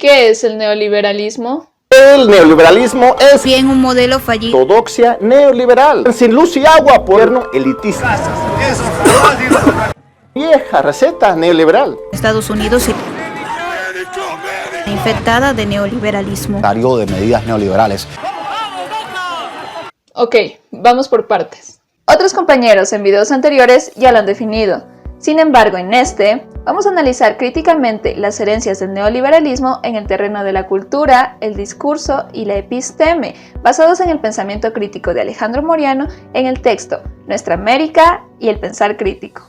¿Qué es el neoliberalismo? El neoliberalismo es bien un modelo fallido. Ortodoxia neoliberal, sin luz y agua, gobierno elitista. Vieja receta neoliberal. Estados Unidos infectada de neoliberalismo. De medidas neoliberales. Ok, vamos por partes. Otros compañeros en videos anteriores ya lo han definido. Sin embargo, en este, vamos a analizar críticamente las herencias del neoliberalismo en el terreno de la cultura, el discurso y la episteme, basados en el pensamiento crítico de Alejandro Moriano en el texto Nuestra América y el pensar crítico.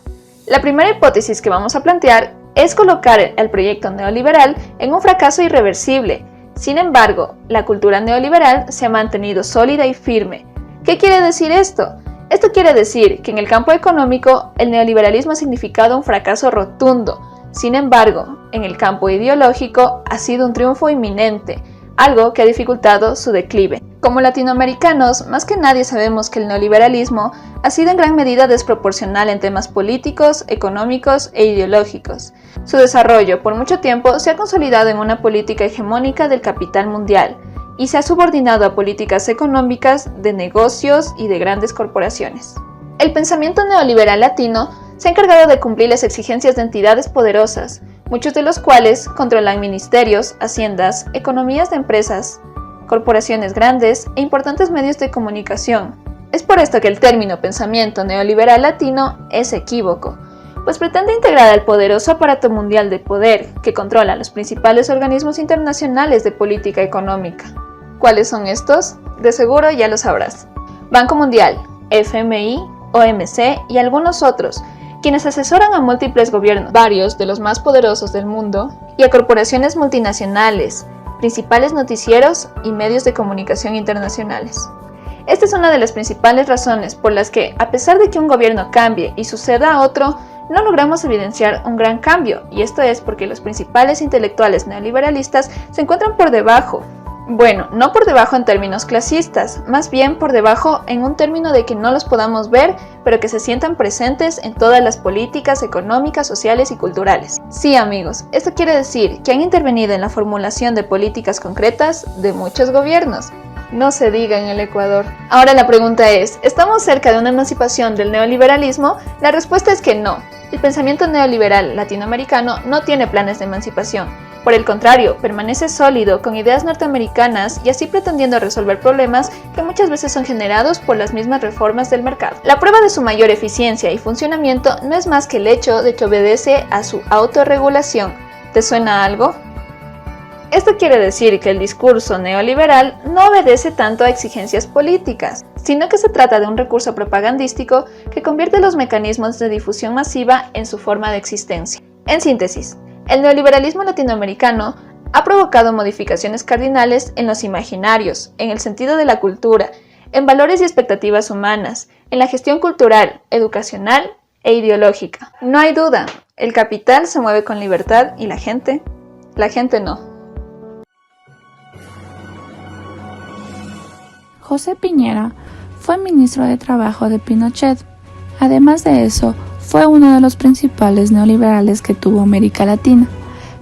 La primera hipótesis que vamos a plantear es colocar al proyecto neoliberal en un fracaso irreversible. Sin embargo, la cultura neoliberal se ha mantenido sólida y firme. ¿Qué quiere decir esto? Esto quiere decir que en el campo económico el neoliberalismo ha significado un fracaso rotundo. Sin embargo, en el campo ideológico ha sido un triunfo inminente, algo que ha dificultado su declive. Como latinoamericanos, más que nadie sabemos que el neoliberalismo ha sido en gran medida desproporcional en temas políticos, económicos e ideológicos. Su desarrollo por mucho tiempo se ha consolidado en una política hegemónica del capital mundial, y se ha subordinado a políticas económicas de negocios y de grandes corporaciones. El pensamiento neoliberal latino se ha encargado de cumplir las exigencias de entidades poderosas, muchos de los cuales controlan ministerios, haciendas, economías de empresas, corporaciones grandes e importantes medios de comunicación. Es por esto que el término pensamiento neoliberal latino es equívoco, pues pretende integrar al poderoso aparato mundial de poder que controla los principales organismos internacionales de política económica. ¿Cuáles son estos? De seguro ya lo sabrás. Banco Mundial, FMI, OMC y algunos otros, quienes asesoran a múltiples gobiernos, varios de los más poderosos del mundo, y a corporaciones multinacionales, principales noticieros y medios de comunicación internacionales. Esta es una de las principales razones por las que, a pesar de que un gobierno cambie y suceda a otro, no logramos evidenciar un gran cambio, y esto es porque los principales intelectuales neoliberalistas se encuentran por debajo. Bueno, no por debajo en términos clasistas, más bien por debajo en un término de que no los podamos ver, pero que se sientan presentes en todas las políticas económicas, sociales y culturales. Sí, amigos, esto quiere decir que han intervenido en la formulación de políticas concretas de muchos gobiernos. No se diga en el Ecuador. Ahora la pregunta es, ¿estamos cerca de una emancipación del neoliberalismo? La respuesta es que no. El pensamiento neoliberal latinoamericano no tiene planes de emancipación. Por el contrario, permanece sólido con ideas norteamericanas y así pretendiendo resolver problemas que muchas veces son generados por las mismas reformas del mercado. La prueba de su mayor eficiencia y funcionamiento no es más que el hecho de que obedece a su autorregulación. ¿Te suena algo? Esto quiere decir que el discurso neoliberal no obedece tanto a exigencias políticas, sino que se trata de un recurso propagandístico que convierte los mecanismos de difusión masiva en su forma de existencia. En síntesis, el neoliberalismo latinoamericano ha provocado modificaciones cardinales en los imaginarios, en el sentido de la cultura, en valores y expectativas humanas, en la gestión cultural, educacional e ideológica. No hay duda, el capital se mueve con libertad y la gente no. José Piñera fue ministro de Trabajo de Pinochet. Además de eso, fue uno de los principales neoliberales que tuvo América Latina.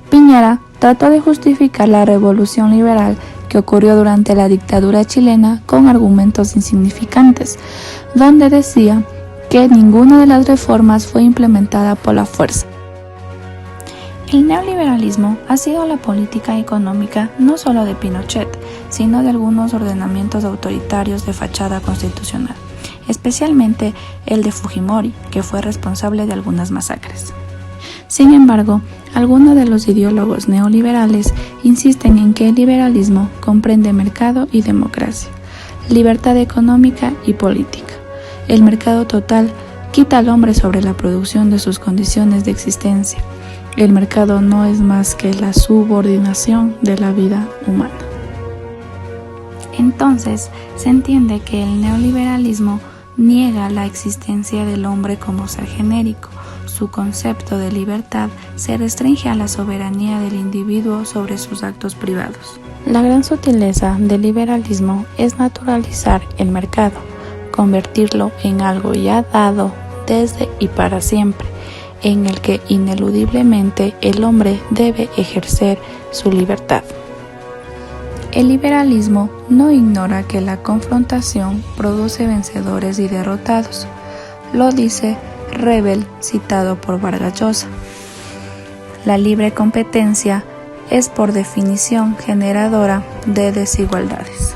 Piñera trató de justificar la revolución liberal que ocurrió durante la dictadura chilena con argumentos insignificantes, donde decía que ninguna de las reformas fue implementada por la fuerza. El neoliberalismo ha sido la política económica no solo de Pinochet, sino de algunos ordenamientos autoritarios de fachada constitucional, especialmente el de Fujimori, que fue responsable de algunas masacres. Sin embargo, algunos de los ideólogos neoliberales insisten en que el liberalismo comprende mercado y democracia, libertad económica y política. El mercado total quita al hombre sobre la producción de sus condiciones de existencia. El mercado no es más que la subordinación de la vida humana. Entonces, se entiende que el neoliberalismo niega la existencia del hombre como ser genérico. Su concepto de libertad se restringe a la soberanía del individuo sobre sus actos privados. La gran sutileza del liberalismo es naturalizar el mercado, convertirlo en algo ya dado desde y para siempre. en el que ineludiblemente el hombre debe ejercer su libertad. El liberalismo no ignora que la confrontación produce vencedores y derrotados. Lo dice Rebel, citado por Vargas Llosa. La libre competencia es por definición generadora de desigualdades.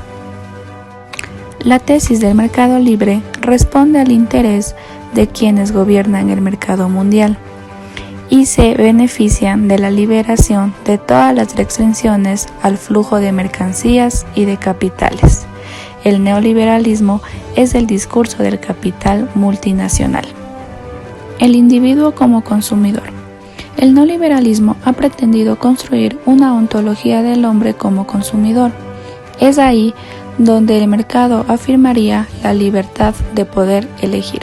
La tesis del mercado libre responde al interés de quienes gobiernan el mercado mundial y se benefician de la liberación de todas las restricciones al flujo de mercancías y de capitales. El neoliberalismo es el discurso del capital multinacional. El individuo como consumidor. El neoliberalismo ha pretendido construir una ontología del hombre como consumidor. Es ahí donde el mercado afirmaría la libertad de poder elegir.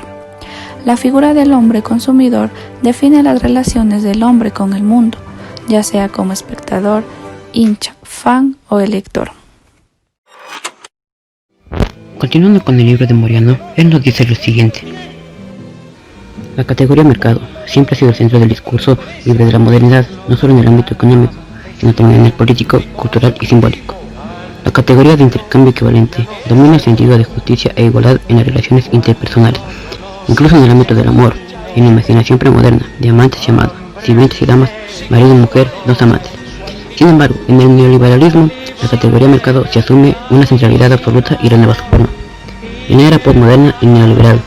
La figura del hombre consumidor define las relaciones del hombre con el mundo, ya sea como espectador, hincha, fan o elector. Continuando con el libro de Moyano, él nos dice lo siguiente. La categoría mercado siempre ha sido el centro del discurso libre de la modernidad, no solo en el ámbito económico, sino también en el político, cultural y simbólico. La categoría de intercambio equivalente domina el sentido de justicia e igualdad en las relaciones interpersonales, incluso en el ámbito del amor, en la imaginación premoderna, de amantes y amados, sirvientes y damas, marido y mujer, dos amantes. Sin embargo, en el neoliberalismo, la categoría mercado se asume una centralidad absoluta y renueva su forma. En la era postmoderna y neoliberal,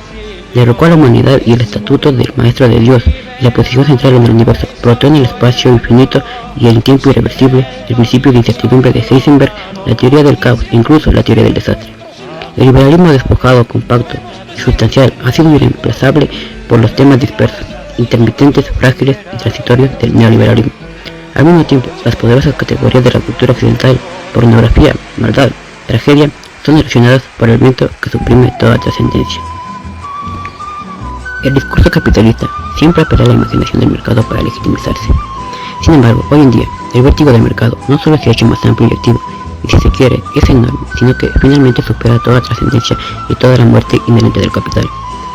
derrocó a la humanidad y el estatuto del maestro de Dios y la posición central en el universo, brotó en el espacio infinito y el tiempo irreversible, el principio de incertidumbre de Heisenberg, la teoría del caos e incluso la teoría del desastre. El liberalismo despojado, compacto y sustancial ha sido irreemplazable por los temas dispersos, intermitentes, frágiles y transitorios del neoliberalismo. Al mismo tiempo, las poderosas categorías de la cultura occidental, pornografía, maldad, tragedia, son erosionadas por el viento que suprime toda trascendencia. El discurso capitalista siempre apela a la imaginación del mercado para legitimizarse. Sin embargo, hoy en día, el vértigo del mercado no solo se ha hecho más amplio y activo, y si se quiere, es enorme, sino que finalmente supera toda trascendencia y toda la muerte inherente del capital,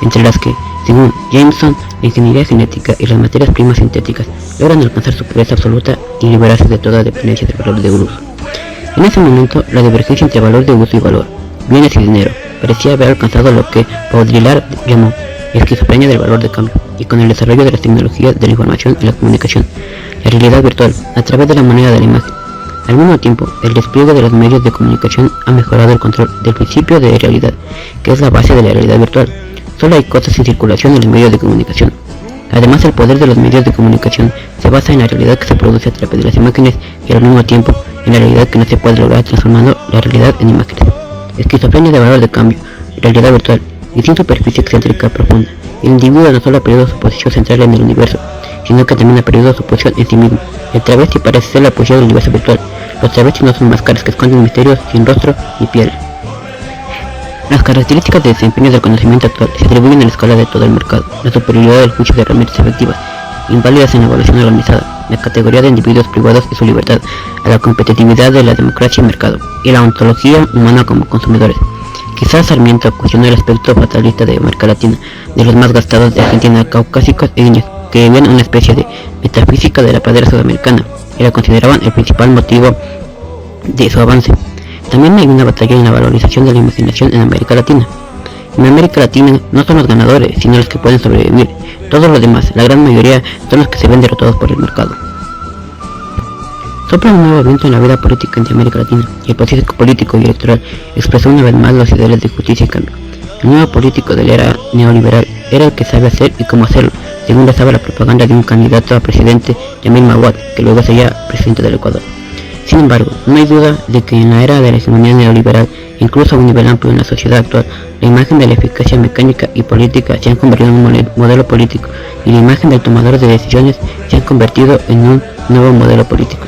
entre las que, según Jameson, la ingeniería genética y las materias primas sintéticas logran alcanzar su pureza absoluta y liberarse de toda dependencia del valor de uso. En ese momento, la divergencia entre valor de uso y valor, bienes y dinero, parecía haber alcanzado lo que Baudrillard llamó esquizofrenia del valor de cambio, y con el desarrollo de las tecnologías de la información y la comunicación, la realidad virtual, a través de la moneda de la imagen. Al mismo tiempo, el despliegue de los medios de comunicación ha mejorado el control del principio de realidad, que es la base de la realidad virtual. Solo hay cosas en circulación en los medios de comunicación. Además, el poder de los medios de comunicación se basa en la realidad que se produce a través de las imágenes y al mismo tiempo en la realidad que no se puede lograr transformando la realidad en imágenes. Esquizofrenia de valor de cambio, realidad virtual y sin superficie excéntrica profunda. El individuo no solo ha perdido su posición central en el universo, sino que también ha perdido su posición en sí mismo. El travesti parece ser la posición del universo virtual. Los travestis no son máscaras que esconden misterios sin rostro ni piel. Las características de desempeño del conocimiento actual se atribuyen a la escala de todo el mercado, la superioridad del juicio de herramientas efectivas, inválidas en la evaluación organizada, la categoría de individuos privados y su libertad, a la competitividad de la democracia y mercado, y la ontología humana como consumidores. Quizás Sarmiento cuestionó el aspecto fatalista de América Latina, de los más gastados de Argentina, caucásicos e indios, que vivían una especie de metafísica de la pradera sudamericana, y la consideraban el principal motivo de su avance. También hay una batalla en la valorización de la imaginación en América Latina. En América Latina no son los ganadores, sino los que pueden sobrevivir. Todos los demás, la gran mayoría, son los que se ven derrotados por el mercado. Sopla un nuevo viento en la vida política de América Latina, y el proceso político y electoral expresó una vez más los ideales de justicia y cambio. El nuevo político de la era neoliberal era el que sabe hacer y cómo hacerlo, según rezaba la propaganda de un candidato a presidente, Yamil Maguad, que luego sería presidente del Ecuador. Sin embargo, no hay duda de que en la era de la hegemonía neoliberal, incluso a un nivel amplio en la sociedad actual, la imagen de la eficacia mecánica y política se han convertido en un modelo político, y la imagen del tomador de decisiones se han convertido en un nuevo modelo político.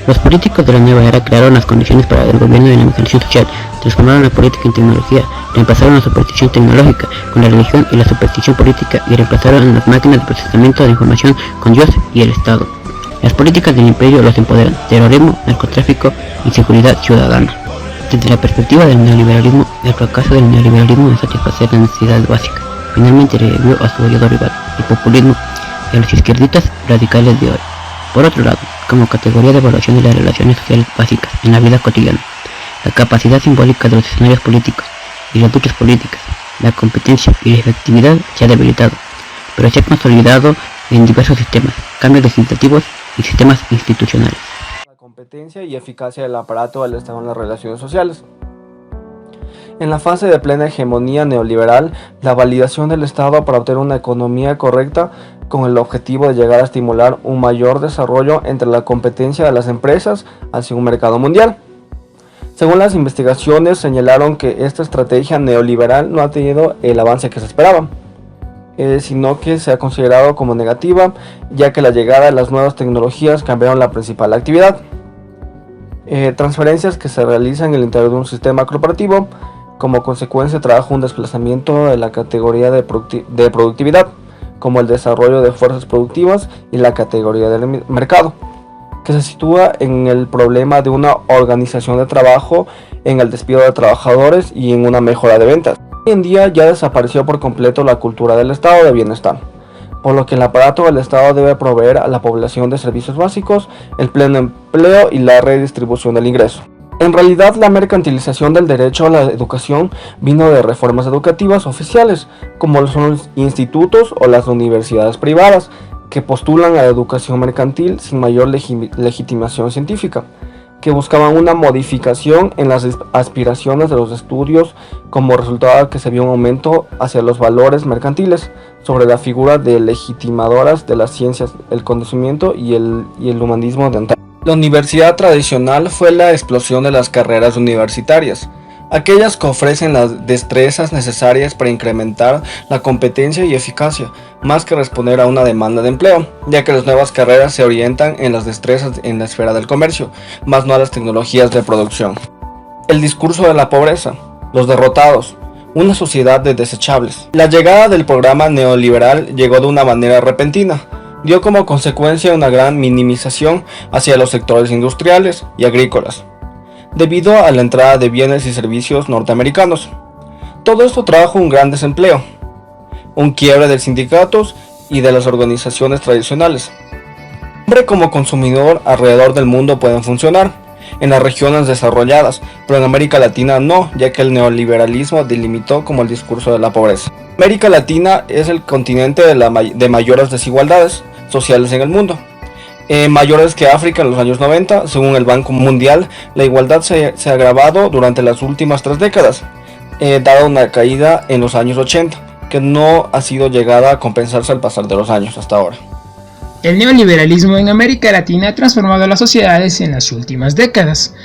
Los políticos de la nueva era crearon las condiciones para el gobierno de la imaginación social, transformaron la política en tecnología, reemplazaron la superstición tecnológica con la religión y la superstición política, y reemplazaron las máquinas de procesamiento de información con Dios y el Estado. Las políticas del imperio los empoderan: terrorismo, narcotráfico, inseguridad ciudadana. Desde la perspectiva del neoliberalismo, el fracaso del neoliberalismo en satisfacer la necesidad básica finalmente revivió a su odiado rival, el populismo, y a los izquierdistas radicales de hoy. Por otro lado, como categoría de evaluación de las relaciones sociales básicas en la vida cotidiana, la capacidad simbólica de los escenarios políticos y las luchas políticas, la competencia y la efectividad se ha debilitado, pero se ha consolidado en diversos sistemas, cambios legislativos y sistemas institucionales. La competencia y eficacia del aparato del Estado en las relaciones sociales. En la fase de plena hegemonía neoliberal, la validación del Estado para obtener una economía correcta con el objetivo de llegar a estimular un mayor desarrollo entre la competencia de las empresas hacia un mercado mundial. Según las investigaciones, señalaron que esta estrategia neoliberal no ha tenido el avance que se esperaba, sino que se ha considerado como negativa, ya que la llegada de las nuevas tecnologías cambiaron la principal actividad. Transferencias que se realizan en el interior de un sistema corporativo, como consecuencia trajo un desplazamiento de la categoría de productividad, como el desarrollo de fuerzas productivas y la categoría del mercado, que se sitúa en el problema de una organización de trabajo, en el despido de trabajadores y en una mejora de ventas. Hoy en día ya desapareció por completo la cultura del estado de bienestar, por lo que el aparato del Estado debe proveer a la población de servicios básicos, el pleno empleo y la redistribución del ingreso. En realidad, la mercantilización del derecho a la educación vino de reformas educativas oficiales, como son los institutos o las universidades privadas, que postulan a la educación mercantil sin mayor legitimación científica, que buscaban una modificación en las aspiraciones de los estudios, como resultado de que se vio un aumento hacia los valores mercantiles sobre la figura de legitimadoras de las ciencias, el conocimiento y el humanismo de antaño. La universidad tradicional fue la explosión de las carreras universitarias, aquellas que ofrecen las destrezas necesarias para incrementar la competencia y eficacia, más que responder a una demanda de empleo, ya que las nuevas carreras se orientan en las destrezas en la esfera del comercio, más no a las tecnologías de producción. El discurso de la pobreza, los derrotados, una sociedad de desechables. La llegada del programa neoliberal llegó de una manera repentina. Dio como consecuencia una gran minimización hacia los sectores industriales y agrícolas, debido a la entrada de bienes y servicios norteamericanos. Todo esto trajo un gran desempleo, un quiebre de sindicatos y de las organizaciones tradicionales. El hombre como consumidor alrededor del mundo pueden funcionar en las regiones desarrolladas, pero en América Latina no, ya que el neoliberalismo delimitó como el discurso de la pobreza. América Latina es el continente de mayores desigualdades sociales en el mundo, mayores que África en los años 90. Según el Banco Mundial, la igualdad se ha agravado durante las últimas 3 décadas, dada una caída en los años 80, que no ha sido llegada a compensarse al pasar de los años hasta ahora. El neoliberalismo en América Latina ha transformado las sociedades en las últimas décadas.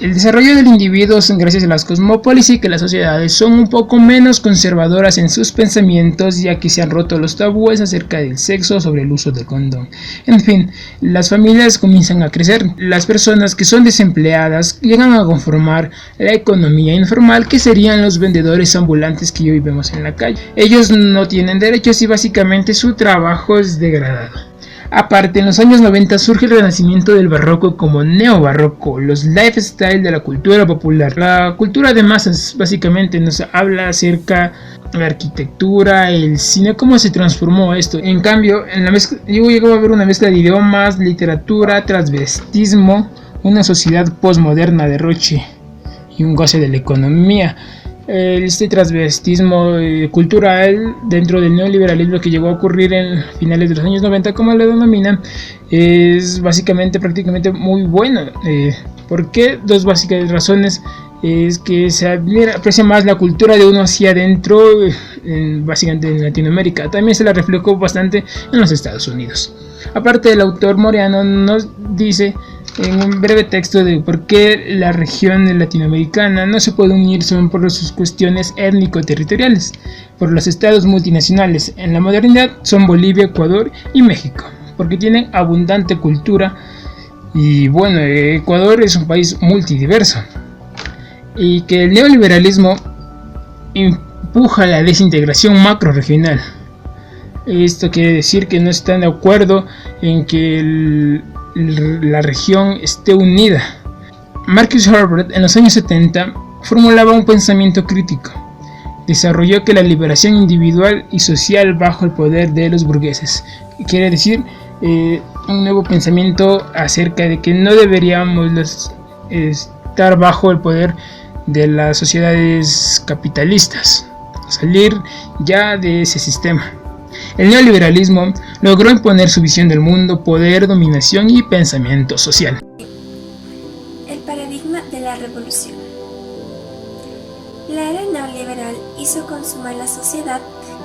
El desarrollo del individuo gracias a las cosmópolis y que las sociedades son un poco menos conservadoras en sus pensamientos, ya que se han roto los tabúes acerca del sexo, sobre el uso del condón. En fin, las familias comienzan a crecer. Las personas que son desempleadas llegan a conformar la economía informal, que serían los vendedores ambulantes que hoy vemos en la calle. Ellos no tienen derechos y básicamente su trabajo es degradado. Aparte, en los años 90 surge el renacimiento del barroco como neobarroco, los lifestyle de la cultura popular. La cultura de masas básicamente nos habla acerca de la arquitectura, el cine, cómo se transformó esto. En cambio, llegó a haber una mezcla de idiomas, literatura, transvestismo, una sociedad postmoderna, derroche y un goce de la economía. Este transvestismo cultural dentro del neoliberalismo que llegó a ocurrir en finales de los años 90, como lo denominan, es básicamente prácticamente muy bueno. ¿Por qué? 2 básicas razones. Es que se aprecia más la cultura de uno hacia adentro, básicamente en Latinoamérica. También se la reflejó bastante en los Estados Unidos. Aparte, el autor Moreano nos dice en un breve texto de por qué la región latinoamericana no se puede unir solo por sus cuestiones étnico-territoriales, por los estados multinacionales. En la modernidad son Bolivia, Ecuador y México, porque tienen abundante cultura y bueno, Ecuador es un país multidiverso. Y que el neoliberalismo empuja la desintegración macro-regional. Esto quiere decir que no están de acuerdo en que la región esté unida. Marcus Herbert en los años 70 formulaba un pensamiento crítico desarrolló que la liberación individual y social bajo el poder de los burgueses. Quiere decir un nuevo pensamiento acerca de que no deberíamos estar bajo el poder de las sociedades capitalistas, salir ya de ese sistema. El neoliberalismo logró imponer su visión del mundo, poder, dominación y pensamiento social. El paradigma de la revolución. La era neoliberal hizo consumar la sociedad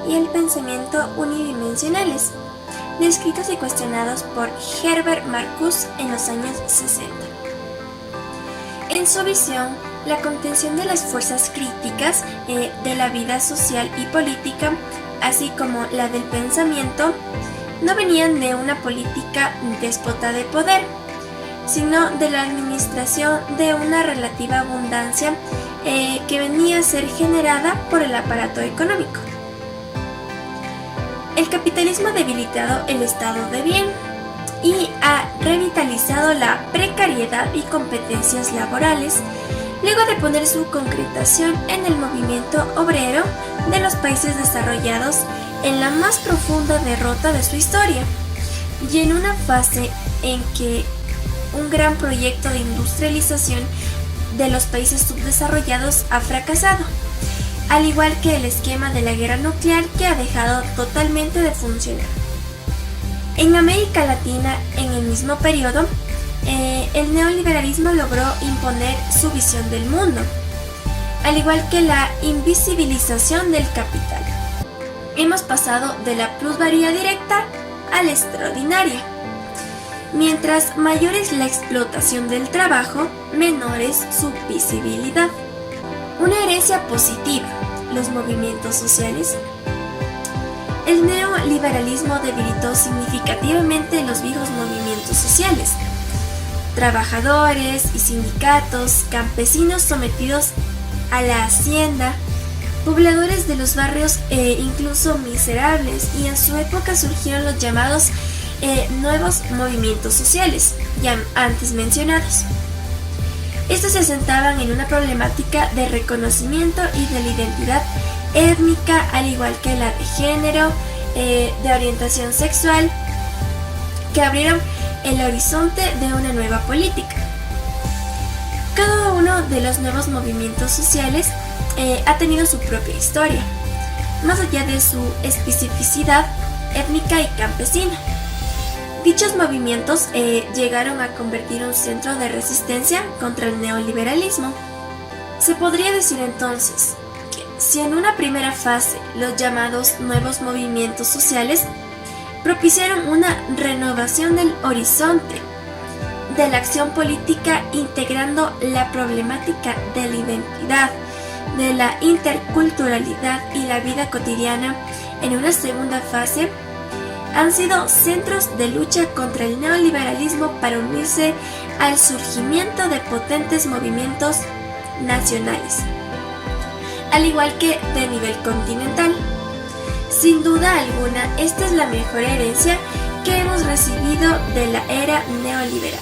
y el pensamiento unidimensionales, descritos y cuestionados por Herbert Marcuse en los años 60. En su visión, la contención de las fuerzas críticas de la vida social y política, así como la del pensamiento, no venían de una política déspota de poder, sino de la administración de una relativa abundancia que venía a ser generada por el aparato económico. El capitalismo ha debilitado el estado de bien y ha revitalizado la precariedad y competencias laborales, luego de poner su concretación en el movimiento obrero de los países desarrollados en la más profunda derrota de su historia, y en una fase en que un gran proyecto de industrialización de los países subdesarrollados ha fracasado, al igual que el esquema de la guerra nuclear que ha dejado totalmente de funcionar. En América Latina, en el mismo periodo, el neoliberalismo logró imponer su visión del mundo, al igual que la invisibilización del capital. Hemos pasado de la plusvalía directa a la extraordinaria. Mientras mayor es la explotación del trabajo, menor es su visibilidad. Una herencia positiva, los movimientos sociales. El neoliberalismo debilitó significativamente los viejos movimientos sociales. Trabajadores y sindicatos, campesinos sometidos a la hacienda, pobladores de los barrios incluso miserables, y en su época surgieron los llamados nuevos movimientos sociales, ya antes mencionados. Estos se asentaban en una problemática de reconocimiento y de la identidad étnica, al igual que la de género, de orientación sexual, que abrieron el horizonte de una nueva política. Cada uno de los nuevos movimientos sociales ha tenido su propia historia, más allá de su especificidad étnica y campesina. Dichos movimientos llegaron a convertir un centro de resistencia contra el neoliberalismo. Se podría decir entonces que si en una primera fase los llamados nuevos movimientos sociales propiciaron una renovación del horizonte de la acción política, integrando la problemática de la identidad, de la interculturalidad y la vida cotidiana, en una segunda fase han sido centros de lucha contra el neoliberalismo para unirse al surgimiento de potentes movimientos nacionales, al igual que de nivel continental. Sin duda alguna, esta es la mejor herencia que hemos recibido de la era neoliberal.